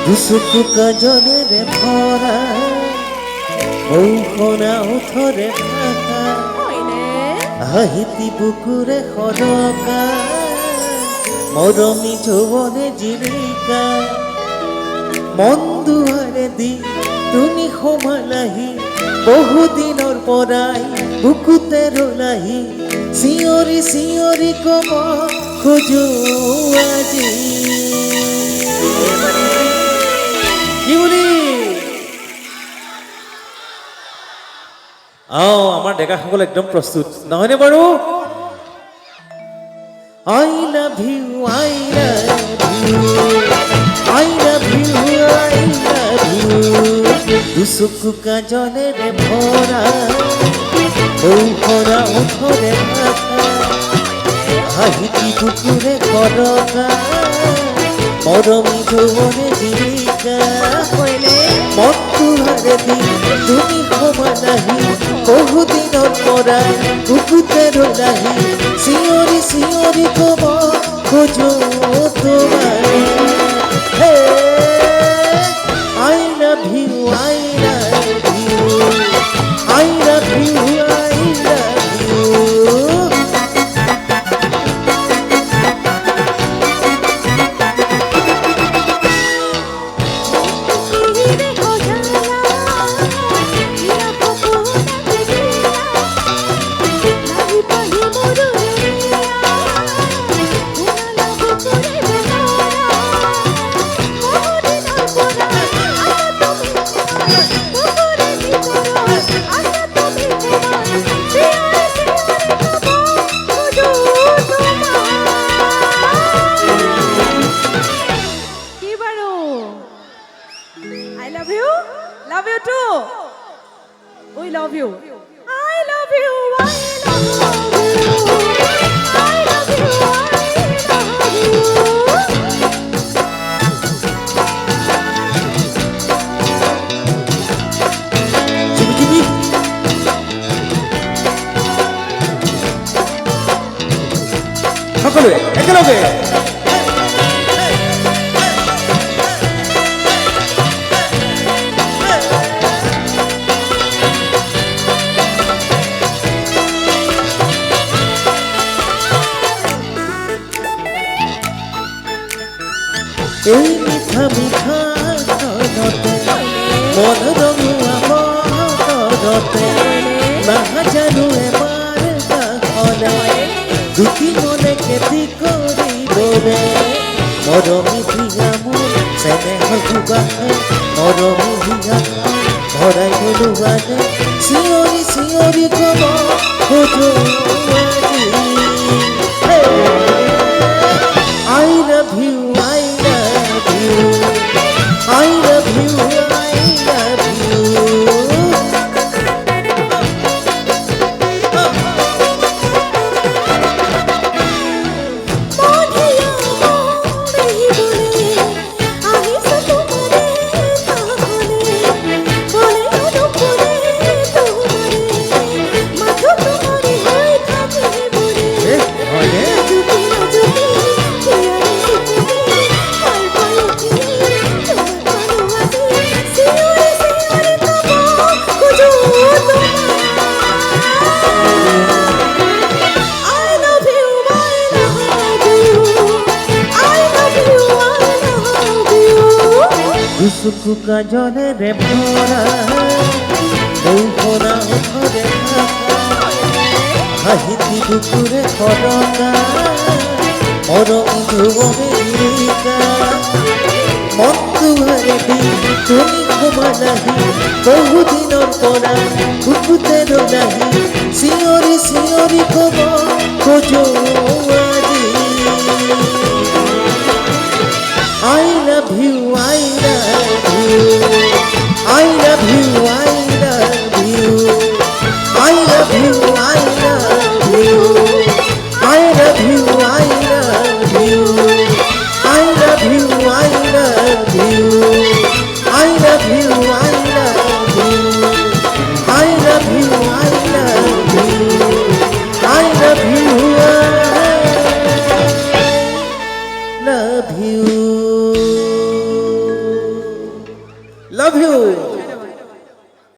দুচকু কাজলেৰে ভৰা ঔষধা ওঠৰে ভাষা হাঁহিতি বুকুৰে সৰকা মৰমী যৌৱনে জিলিকা মন দুৱাৰে দি তুমি সোমালাহি বহুদিনৰ পৰাই বুকুতে ৰলাহি চিঞৰি চিঞৰি কব খোজো আজি কি বুলি আমাৰ ডেকাসকল একদম প্ৰস্তুত নহয়নে বাৰু I love you, I love you, I love you, I love you. দুচকু কাজলেৰে ভৰা ঔষধা ওঠৰে ভাষা হাঁহিতি বুকুৰে সৰকা মৰমী যৌৱনে জিলিকা মন দুৱাৰে দি তুমি সোমালাহি বহুদিনৰ পৰাই বুকুতে ৰলাহি চিঞৰি চিঞৰি কব খোজো তোমায় I love you, I love you, I love you, I love you. Love you too. We love you. I love you. I love you. I love you. সকলোৱে একেলগে এই মিঠা মিঠা গানতে মন ৰঙোৱা মনতে নাজানো এবাৰ গাখনে দুটি মনে খেতি কৰিবনে মৰমী হিয়া মোৰ চেনেহৰ সুবাসে মৰমী হিয়া ভৰাই নোলোৱানে চিঞৰি চিঞৰি কব খোজো আজি I love you, I love you, I love you, I love you. দুচকু কাজলেৰে ভৰা ঔষধা ওঠৰে ভাষা হাঁহিতি বুকুৰে সৰকা মৰমী যৌৱনে জিলিকা মন দুৱাৰে দি তুমি সোমালাহি বহুদিনৰ পৰা বুকুতে ৰলাহি চিঞৰি চিঞৰি কব খোজো আজি I love you, I love you, I love you, I love you, I love you, I love you, I love you, I love you, I love you, I love you, I love you, I love you, I love you, I love you, I love you, I love you. Love you